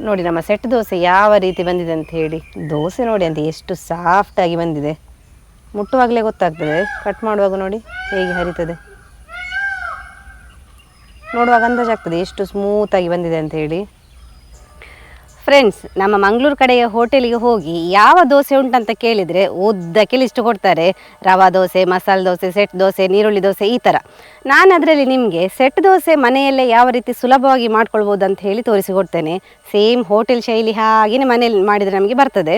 ನೋಡಿ ನಮ್ಮ ಸೆಟ್ ದೋಸೆ ಯಾವ ರೀತಿ ಬಂದಿದೆ ಅಂತ ಹೇಳಿ. ದೋಸೆ ನೋಡಿ ಅಂತ ಎಷ್ಟು ಸಾಫ್ಟಾಗಿ ಬಂದಿದೆ, ಮುಟ್ಟುವಾಗಲೇ ಗೊತ್ತಾಗ್ತದೆ. ಕಟ್ ಮಾಡುವಾಗ ನೋಡಿ ಹೇಗೆ ಹರಿತದೆ, ನೋಡುವಾಗ ಅಂದಾಜಾಗ್ತದೆ ಎಷ್ಟು ಸ್ಮೂತಾಗಿ ಬಂದಿದೆ ಅಂತ ಹೇಳಿ. ಫ್ರೆಂಡ್ಸ್, ನಮ್ಮ ಮಂಗಳೂರು ಕಡೆಯ ಹೋಟೆಲಿಗೆ ಹೋಗಿ ಯಾವ ದೋಸೆ ಉಂಟಂತ ಕೇಳಿದರೆ ಉದ್ದಕ್ಕೆ ಲಿಸ್ಟ್ ಕೊಡ್ತಾರೆ. ರವಾ ದೋಸೆ, ಮಸಾಲೆ ದೋಸೆ, ಸೆಟ್ ದೋಸೆ, ನೀರುಳ್ಳಿ ದೋಸೆ, ಈ ಥರ. ನಾನು ಅದರಲ್ಲಿ ನಿಮಗೆ ಸೆಟ್ ದೋಸೆ ಮನೆಯಲ್ಲೇ ಯಾವ ರೀತಿ ಸುಲಭವಾಗಿ ಮಾಡ್ಕೊಳ್ಬೋದು ಅಂತ ಹೇಳಿ ತೋರಿಸಿಕೊಡ್ತೇನೆ. ಸೇಮ್ ಹೋಟೆಲ್ ಶೈಲಿ ಹಾಗೆಯೇ ಮನೆಯಲ್ಲಿ ಮಾಡಿದರೆ ನಮಗೆ ಬರ್ತದೆ.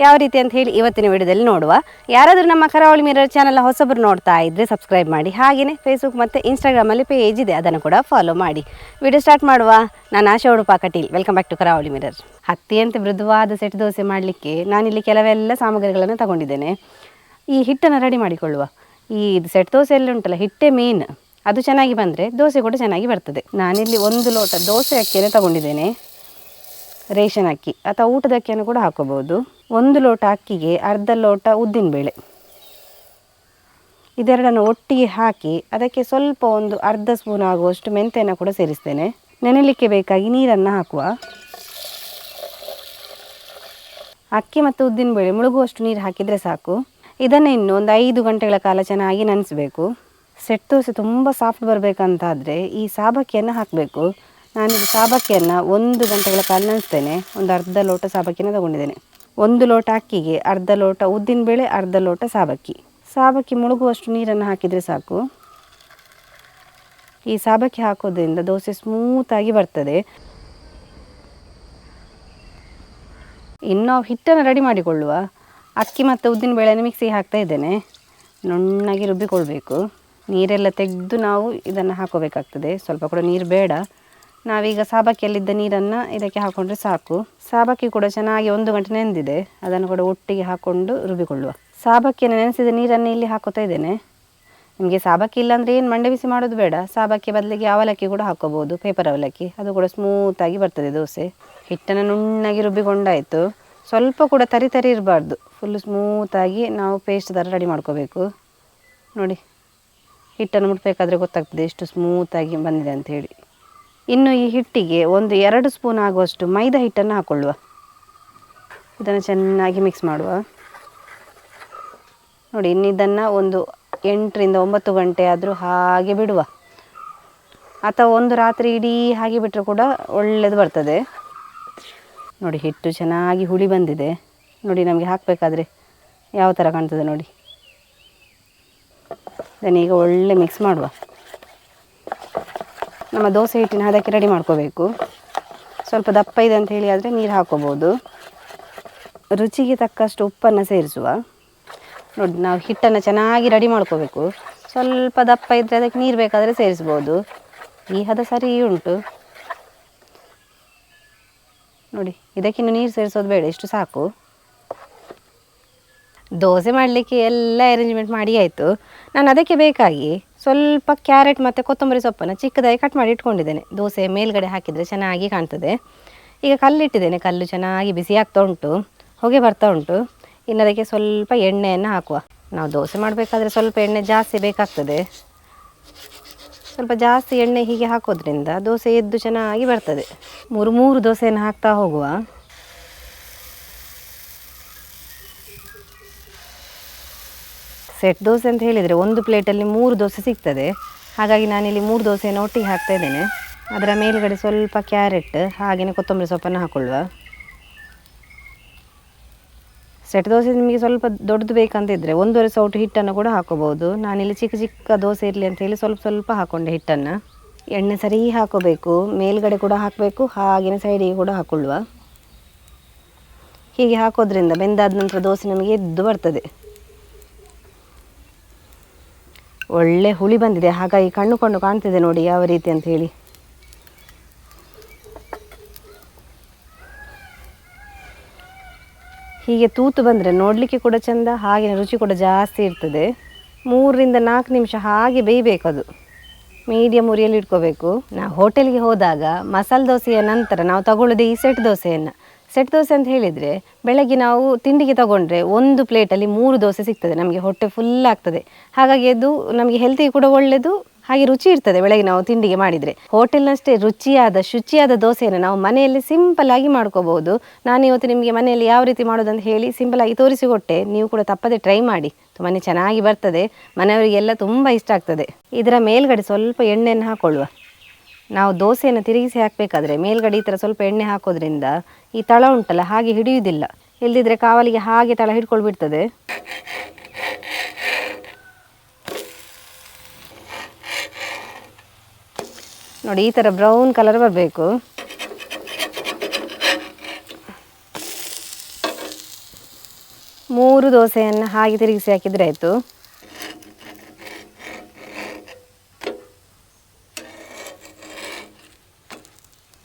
ಯಾವ ರೀತಿ ಅಂತ ಹೇಳಿ ಇವತ್ತಿನ ವಿಡಿಯೋದಲ್ಲಿ ನೋಡುವ. ಯಾರಾದರೂ ನಮ್ಮ ಕರಾವಳಿ ಮಿರರ್ ಚಾನಲ್ ಹೊಸಬರು ನೋಡ್ತಾ ಇದ್ದರೆ ಸಬ್ಸ್ಕ್ರೈಬ್ ಮಾಡಿ. ಹಾಗೆಯೇ ಫೇಸ್ಬುಕ್ ಮತ್ತು ಇನ್ಸ್ಟಾಗ್ರಾಮಲ್ಲಿ ಪೇಜ್ ಇದೆ, ಅದನ್ನು ಕೂಡ ಫಾಲೋ ಮಾಡಿ. ವಿಡಿಯೋ ಸ್ಟಾರ್ಟ್ ಮಾಡುವ. ನಾನು Asha Udupa Kateel. Welcome back to Karavali mirror. ಅತ್ಯಂತ ಮೃದುವಾದ ಸೆಟ್ ದೋಸೆ ಮಾಡಲಿಕ್ಕೆ ನಾನಿಲ್ಲಿ ಕೆಲವೆಲ್ಲ ಸಾಮಗ್ರಿಗಳನ್ನು ತಗೊಂಡಿದ್ದೇನೆ. ಈ ಹಿಟ್ಟನ್ನು ರೆಡಿ ಮಾಡಿಕೊಳ್ಳುವ. ಈ ಸೆಟ್ ದೋಸೆಯಲ್ಲಿ ಉಂಟಲ್ಲ, ಹಿಟ್ಟೇ ಮೇನ್. ಅದು ಚೆನ್ನಾಗಿ ಬಂದರೆ ದೋಸೆ ಕೂಡ ಚೆನ್ನಾಗಿ ಬರ್ತದೆ. ನಾನಿಲ್ಲಿ 1 ಲೋಟ ದೋಸೆ ಅಕ್ಕಿಯನ್ನು ತಗೊಂಡಿದ್ದೇನೆ. ರೇಷನ್ ಅಕ್ಕಿ ಅಥವಾ ಊಟದ ಅಕ್ಕಿಯನ್ನು ಕೂಡ ಹಾಕೋಬಹುದು. 1 ಲೋಟ ಅಕ್ಕಿಗೆ ಅರ್ಧ ಲೋಟ ಉದ್ದಿನಬೇಳೆ. ಇದೆರಡನ್ನು ಒಟ್ಟಿಗೆ ಹಾಕಿ ಅದಕ್ಕೆ ಸ್ವಲ್ಪ ಒಂದು ಅರ್ಧ ಸ್ಪೂನ್ ಆಗುವಷ್ಟು ಮೆಂತೆಯನ್ನು ಕೂಡ ಸೇರಿಸ್ತೇನೆ. ನೆನೆಯಲಿಕ್ಕೆ ಬೇಕಾಗಿ ನೀರನ್ನು ಹಾಕುವ. ಅಕ್ಕಿ ಮತ್ತು ಉದ್ದಿನಬೇಳೆ ಮುಳುಗುವಷ್ಟು ನೀರು ಹಾಕಿದರೆ ಸಾಕು. ಇದನ್ನು ಇನ್ನು ಒಂದು 5 ಗಂಟೆಗಳ ಕಾಲ ಚೆನ್ನಾಗಿ ನೆನೆಸಬೇಕು. ಸೆಟ್ ದೋಸೆ ತುಂಬ ಸಾಫ್ಟ್ ಬರಬೇಕಂತಾದರೆ ಈ ಸಾಬಕ್ಕಿಯನ್ನು ಹಾಕಬೇಕು. ನಾನಿಲ್ಲಿ ಸಾಬಕ್ಕಿಯನ್ನು 1 ಗಂಟೆಗಳ ಕಾಲ ನೆನೆಸ್ತೇನೆ. ಒಂದು ಅರ್ಧ ಲೋಟ ಸಾಬಕ್ಕಿಯನ್ನು ತಗೊಂಡಿದ್ದೇನೆ. 1 ಲೋಟ ಅಕ್ಕಿಗೆ ಅರ್ಧ ಲೋಟ ಉದ್ದಿನಬೇಳೆ, ಅರ್ಧ ಲೋಟ ಸಾಬಕ್ಕಿ. ಸಾಬಕ್ಕಿ ಮುಳುಗುವಷ್ಟು ನೀರನ್ನು ಹಾಕಿದರೆ ಸಾಕು. ಈ ಸಾಬಕ್ಕಿ ಹಾಕೋದ್ರಿಂದ ದೋಸೆ ಸ್ಮೂತಾಗಿ ಬರ್ತದೆ. ಇನ್ನು ನಾವು ಹಿಟ್ಟನ್ನು ರೆಡಿ ಮಾಡಿಕೊಳ್ಳುವ. ಅಕ್ಕಿ ಮತ್ತು ಉದ್ದಿನಬೇಳೆಯನ್ನು ಮಿಕ್ಸಿಗೆ ಹಾಕ್ತಾ ಇದ್ದೇನೆ. ನುಣ್ಣಗೆ ರುಬ್ಬಿಕೊಳ್ಬೇಕು. ನೀರೆಲ್ಲ ತೆಗೆದು ನಾವು ಇದನ್ನು ಹಾಕೋಬೇಕಾಗ್ತದೆ. ಸ್ವಲ್ಪ ಕೂಡ ನೀರು ಬೇಡ. ನಾವೀಗ ಸಾಬಕ್ಕಿಯಲ್ಲಿದ್ದ ನೀರನ್ನು ಇದಕ್ಕೆ ಹಾಕ್ಕೊಂಡ್ರೆ ಸಾಕು. ಸಾಬಕ್ಕಿ ಕೂಡ ಚೆನ್ನಾಗಿ 1 ಗಂಟೆ ನೆನೆದಿದೆ. ಅದನ್ನು ಕೂಡ ಒಟ್ಟಿಗೆ ಹಾಕ್ಕೊಂಡು ರುಬ್ಬಿಕೊಳ್ಳುವ. ಸಾಬಕ್ಕಿಯನ್ನು ನೆನೆಸಿದ ನೀರನ್ನು ಇಲ್ಲಿ ಹಾಕೋತಾ ಇದ್ದೇನೆ. ನಿಮಗೆ ಸಾಬಕ್ಕಿ ಇಲ್ಲಾಂದರೆ ಏನು ಮಂಡೆ ಬಿಸಿ ಮಾಡೋದು ಬೇಡ. ಸಾಬಕ್ಕಿ ಬದಲಿಗೆ ಅವಲಕ್ಕಿ ಕೂಡ ಹಾಕೋಬೋದು, ಪೇಪರ್ ಅವಲಕ್ಕಿ. ಅದು ಕೂಡ ಸ್ಮೂತಾಗಿ ಬರ್ತದೆ ದೋಸೆ. ಹಿಟ್ಟನ್ನು ನುಣ್ಣಗೆ ರುಬ್ಬಿಕೊಂಡಾಯಿತು. ಸ್ವಲ್ಪ ಕೂಡ ತರಿ ಇರಬಾರ್ದು. ಫುಲ್ಲು ಸ್ಮೂತಾಗಿ ನಾವು ಪೇಸ್ಟ್ ಥರ ರೆಡಿ ಮಾಡ್ಕೋಬೇಕು. ನೋಡಿ, ಹಿಟ್ಟನ್ನು ಮುಟ್ಬೇಕಾದ್ರೆ ಗೊತ್ತಾಗ್ತದೆ ಎಷ್ಟು ಸ್ಮೂತಾಗಿ ಬಂದಿದೆ ಅಂಥೇಳಿ. ಇನ್ನು ಈ ಹಿಟ್ಟಿಗೆ ಒಂದು 2 ಸ್ಪೂನ್ ಆಗುವಷ್ಟು ಮೈದಾ ಹಿಟ್ಟನ್ನು ಹಾಕ್ಕೊಳ್ಳುವ. ಇದನ್ನು ಚೆನ್ನಾಗಿ ಮಿಕ್ಸ್ ಮಾಡುವ. ನೋಡಿ, ಇನ್ನು ಇದನ್ನು ಒಂದು 8 ರಿಂದ 9 ಗಂಟೆ ಆದರೂ ಹಾಗೆ ಬಿಡುವ. ಅಥವಾ ಒಂದು ರಾತ್ರಿ ಇಡೀ ಹಾಗೆ ಬಿಟ್ಟರೆ ಕೂಡ ಒಳ್ಳೆಯದು ಬರ್ತದೆ. ನೋಡಿ, ಹಿಟ್ಟು ಚೆನ್ನಾಗಿ ಹುಳಿ ಬಂದಿದೆ. ನೋಡಿ, ನಮಗೆ ಹಾಕಬೇಕಾದ್ರೆ ಯಾವ ಥರ ಕಾಣ್ತದೆ ನೋಡಿ. ಇದನ್ನು ಈಗ ಒಳ್ಳೆ ಮಿಕ್ಸ್ ಮಾಡುವ. ನಮ್ಮ ದೋಸೆ ಹಿಟ್ಟಿನ ಅದಕ್ಕೆ ರೆಡಿ ಮಾಡ್ಕೋಬೇಕು. ಸ್ವಲ್ಪ ದಪ್ಪ ಇದೆ ಅಂತ ಹೇಳಿ ಆದರೆ ನೀರು ಹಾಕ್ಕೋಬೋದು. ರುಚಿಗೆ ತಕ್ಕಷ್ಟು ಉಪ್ಪನ್ನು ಸೇರಿಸುವ. ನೋಡಿ, ನಾವು ಹಿಟ್ಟನ್ನು ಚೆನ್ನಾಗಿ ರೆಡಿ ಮಾಡ್ಕೋಬೇಕು. ಸ್ವಲ್ಪ ದಪ್ಪ ಇದ್ದರೆ ಅದಕ್ಕೆ ನೀರು ಬೇಕಾದರೆ ಸೇರಿಸ್ಬೋದು. ಈ ಹದ ಸರಿ ಉಂಟು ನೋಡಿ. ಇದಕ್ಕಿನ್ನು ನೀರು ಸೇರಿಸೋದು ಬೇಡ, ಇಷ್ಟು ಸಾಕು. ದೋಸೆ ಮಾಡಲಿಕ್ಕೆ ಎಲ್ಲ ಅರೇಂಜ್ಮೆಂಟ್ ಮಾಡಿ ಆಯಿತು. ನಾನು ಅದಕ್ಕೆ ಬೇಕಾಗಿ ಸ್ವಲ್ಪ ಕ್ಯಾರೆಟ್ ಮತ್ತು ಕೊತ್ತಂಬರಿ ಸೊಪ್ಪನ್ನು ಚಿಕ್ಕದಾಗಿ ಕಟ್ ಮಾಡಿ ಇಟ್ಕೊಂಡಿದ್ದೇನೆ. ದೋಸೆ ಮೇಲ್ಗಡೆ ಹಾಕಿದರೆ ಚೆನ್ನಾಗಿ ಕಾಣ್ತದೆ. ಈಗ ಕಲ್ಲಿಟ್ಟಿದ್ದೇನೆ. ಕಲ್ಲು ಚೆನ್ನಾಗಿ ಬಿಸಿ ಆಗ್ತಾ ಉಂಟು, ಹೊಗೆ ಬರ್ತಾ ಉಂಟು. ಇನ್ನು ಅದಕ್ಕೆ ಸ್ವಲ್ಪ ಎಣ್ಣೆಯನ್ನು ಹಾಕುವ. ನಾವು ದೋಸೆ ಮಾಡಬೇಕಾದ್ರೆ ಸ್ವಲ್ಪ ಎಣ್ಣೆ ಜಾಸ್ತಿ ಬೇಕಾಗ್ತದೆ. ಸ್ವಲ್ಪ ಜಾಸ್ತಿ ಎಣ್ಣೆ ಹೀಗೆ ಹಾಕೋದ್ರಿಂದ ದೋಸೆ ಎದ್ದು ಚೆನ್ನಾಗಿ ಬರ್ತದೆ. 3 ದೋಸೆಯನ್ನು ಹಾಕ್ತಾ ಹೋಗುವ. ಸೆಟ್ ದೋಸೆ ಅಂತ ಹೇಳಿದರೆ 1 ಪ್ಲೇಟಲ್ಲಿ 3 ದೋಸೆ ಸಿಗ್ತದೆ. ಹಾಗಾಗಿ ನಾನಿಲ್ಲಿ 3 ದೋಸೆಯನ್ನು ಒಟ್ಟಿಗೆ ಹಾಕ್ತಾ ಇದ್ದೇನೆ. ಅದರ ಮೇಲುಗಡೆ ಸ್ವಲ್ಪ ಕ್ಯಾರೆಟ್ ಹಾಗೆಯೇ ಕೊತ್ತಂಬರಿ ಸೊಪ್ಪನ್ನು ಹಾಕ್ಕೊಳ್ಳುವ. ಸೆಟ್ ದೋಸೆ ನಿಮಗೆ ಸ್ವಲ್ಪ ದೊಡ್ಡದು ಬೇಕಂತಿದ್ದರೆ 1.5 ಸೌಟು ಹಿಟ್ಟನ್ನು ಕೂಡ ಹಾಕೋಬೋದು. ನಾನಿಲ್ಲಿ ಚಿಕ್ಕ ದೋಸೆ ಇರಲಿ ಅಂತ ಹೇಳಿ ಸ್ವಲ್ಪ ಹಾಕ್ಕೊಂಡೆ ಹಿಟ್ಟನ್ನು. ಎಣ್ಣೆ ಸರಿ ಹಾಕೋಬೇಕು. ಮೇಲ್ಗಡೆ ಕೂಡ ಹಾಕಬೇಕು, ಹಾಗೆಯೇ ಸೈಡಿಗೆ ಕೂಡ ಹಾಕ್ಕೊಳ್ಳುವ. ಹೀಗೆ ಹಾಕೋದ್ರಿಂದ ಬೆಂದಾದ ನಂತರ ದೋಸೆ ನಮಗೆ ಎದ್ದು ಬರ್ತದೆ. ಒಳ್ಳೆ ಹುಳಿ ಬಂದಿದೆ, ಹಾಗಾಗಿ ಕಣ್ಣು ಕಾಣ್ತಿದೆ ನೋಡಿ ಯಾವ ರೀತಿ ಅಂತ ಹೇಳಿ. ಹೀಗೆ ತೂತು ಬಂದರೆ ನೋಡಲಿಕ್ಕೆ ಕೂಡ ಚೆಂದ, ಹಾಗೆ ರುಚಿ ಕೂಡ ಜಾಸ್ತಿ ಇರ್ತದೆ. 3 ರಿಂದ 4 ನಿಮಿಷ ಹಾಗೆ ಬೇಯಬೇಕು. ಅದು ಮೀಡಿಯಮ್ ಉರಿಯಲ್ಲಿ ಇಟ್ಕೋಬೇಕು. ನಾವು ಹೋಟೆಲ್ಗೆ ಹೋದಾಗ ಮಸಾಲೆ ದೋಸೆಯ ನಂತರ ನಾವು ತಗೊಳ್ಳೋದೇ ಈ ಸೆಟ್ ದೋಸೆಯನ್ನು. ಸೆಟ್ ದೋಸೆ ಅಂತ ಹೇಳಿದರೆ ಬೆಳಗ್ಗೆ ನಾವು ತಿಂಡಿಗೆ ತಗೊಂಡ್ರೆ 1 ಪ್ಲೇಟಲ್ಲಿ 3 ದೋಸೆ ಸಿಗ್ತದೆ. ನಮಗೆ ಹೊಟ್ಟೆ ಫುಲ್ ಆಗ್ತದೆ. ಹಾಗಾಗಿ ಅದು ನಮಗೆ ಹೆಲ್ತಿಗೆ ಕೂಡ ಒಳ್ಳೆಯದು, ಹಾಗೆ ರುಚಿ ಇರ್ತದೆ ಬೆಳಗ್ಗೆ ನಾವು ತಿಂಡಿಗೆ ಮಾಡಿದರೆ. ಹೋಟೆಲ್ನಷ್ಟೇ ರುಚಿಯಾದ ಶುಚಿಯಾದ ದೋಸೆಯನ್ನು ನಾವು ಮನೆಯಲ್ಲಿ ಸಿಂಪಲ್ ಆಗಿ ಮಾಡ್ಕೋಬಹುದು. ನಾನು ಇವತ್ತು ನಿಮಗೆ ಮನೆಯಲ್ಲಿ ಯಾವ ರೀತಿ ಮಾಡೋದಂತ ಹೇಳಿ ಸಿಂಪಲ್ ಆಗಿ ತೋರಿಸಿಕೊಟ್ಟೆ. ನೀವು ಕೂಡ ತಪ್ಪದೆ ಟ್ರೈ ಮಾಡಿ, ತುಂಬಾ ಚೆನ್ನಾಗಿ ಬರ್ತದೆ, ಮನೆಯವರಿಗೆಲ್ಲ ತುಂಬ ಇಷ್ಟ ಆಗ್ತದೆ. ಇದರ ಮೇಲ್ಗಡೆ ಸ್ವಲ್ಪ ಎಣ್ಣೆಯನ್ನು ಹಾಕೊಳ್ಳುವ. ನಾವು ದೋಸೆಯನ್ನು ತಿರುಗಿಸಿ ಹಾಕಬೇಕಾದ್ರೆ ಮೇಲ್ಗಡೆ ಈ ಥರ ಸ್ವಲ್ಪ ಎಣ್ಣೆ ಹಾಕೋದ್ರಿಂದ ಈ ತಳ ಉಂಟಲ್ಲ ಹಾಗೆ ಹಿಡಿಯುವುದಿಲ್ಲ, ಇಲ್ಲದಿದ್ದರೆ ಕಾವಲಿಗೆ ಹಾಗೆ ತಳ ಹಿಡ್ಕೊಳ್ಬಿಡ್ತದೆ. ನೋಡಿ ಈ ಥರ ಬ್ರೌನ್ ಕಲರ್ ಬರಬೇಕು. ಮೂರು ದೋಸೆಯನ್ನು ಹಾಗೆ ತಿರುಗಿಸಿ ಹಾಕಿದರೆ ಆಯಿತು.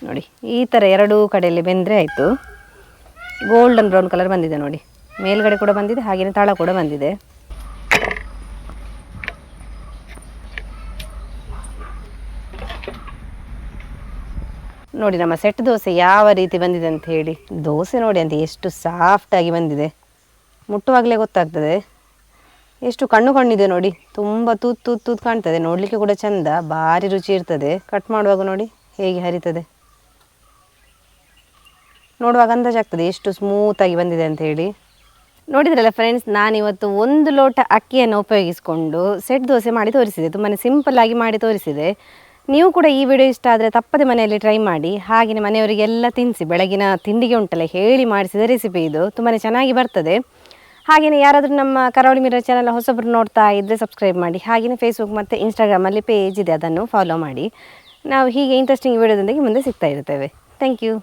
ನೋಡಿ ಈ ಥರ ಎರಡೂ ಕಡೆಯಲ್ಲಿ ಬೆಂದರೆ ಆಯಿತು. ಗೋಲ್ಡನ್ ಬ್ರೌನ್ ಕಲರ್ ಬಂದಿದೆ ನೋಡಿ, ಮೇಲ್ಗಡೆ ಕೂಡ ಬಂದಿದೆ ಹಾಗೆಯೇ ತಳ ಕೂಡ ಬಂದಿದೆ. ನೋಡಿ ನಮ್ಮ ಸೆಟ್ ದೋಸೆ ಯಾವ ರೀತಿ ಬಂದಿದೆ ಅಂತ ಹೇಳಿ. ದೋಸೆ ನೋಡಿ ಅಂತ ಎಷ್ಟು ಸಾಫ್ಟಾಗಿ ಬಂದಿದೆ, ಮುಟ್ಟುವಾಗಲೇ ಗೊತ್ತಾಗ್ತದೆ. ಎಷ್ಟು ಕಣ್ಣು ಕಣ್ಣಿದೆ ನೋಡಿ, ತುಂಬ ತೂತ್ ಕಾಣ್ತದೆ, ನೋಡಲಿಕ್ಕೆ ಕೂಡ ಚೆಂದ, ಭಾರಿ ರುಚಿ ಇರ್ತದೆ. ಕಟ್ ಮಾಡುವಾಗ ನೋಡಿ ಹೇಗೆ ಹರಿತದೆ, ನೋಡುವಾಗ ಅಂದಾಜಾಗ್ತದೆ ಎಷ್ಟು ಸ್ಮೂತಾಗಿ ಬಂದಿದೆ ಅಂತ ಹೇಳಿ. ನೋಡಿದ್ರಲ್ಲ ಫ್ರೆಂಡ್ಸ್, ನಾನಿವತ್ತು 1 ಲೋಟ ಅಕ್ಕಿಯನ್ನು ಉಪಯೋಗಿಸಿಕೊಂಡು ಸೆಟ್ ದೋಸೆ ಮಾಡಿ ತೋರಿಸಿದೆ. ತುಂಬಾ ಸಿಂಪಲ್ ಆಗಿ ಮಾಡಿ ತೋರಿಸಿದೆ. ನೀವು ಕೂಡ ಈ ವಿಡಿಯೋ ಇಷ್ಟ ಆದರೆ ತಪ್ಪದೆ ಮನೆಯಲ್ಲಿ ಟ್ರೈ ಮಾಡಿ. ಹಾಗೆಯೇ ಮನೆಯವರಿಗೆಲ್ಲ ತಿನ್ನಿಸಿ. ಬೆಳಗಿನ ತಿಂಡಿಗೆ ಉಂಟಲ್ಲ ಹೇಳಿ ಮಾಡಿಸಿದ ರೆಸಿಪಿ ಇದು, ತುಂಬಾ ಚೆನ್ನಾಗಿ ಬರ್ತದೆ. ಹಾಗೆಯೇ ಯಾರಾದರೂ ನಮ್ಮ ಕರಾವಳಿ ಮಿರರ್ ಚಾನಲ್ ಹೊಸಬ್ರು ನೋಡ್ತಾ ಇದ್ದರೆ ಸಬ್ಸ್ಕ್ರೈಬ್ ಮಾಡಿ. ಹಾಗೆಯೇ ಫೇಸ್ಬುಕ್ ಮತ್ತು ಇನ್ಸ್ಟಾಗ್ರಾಮಲ್ಲಿ ಪೇಜ್ ಇದೆ, ಅದನ್ನು ಫಾಲೋ ಮಾಡಿ. ನಾವು ಹೀಗೆ ಇಂಟ್ರೆಸ್ಟಿಂಗ್ ವಿಡಿಯೋದೊಂದಿಗೆ ಮುಂದೆ ಸಿಗ್ತಾ ಇರ್ತೇವೆ. Thank you.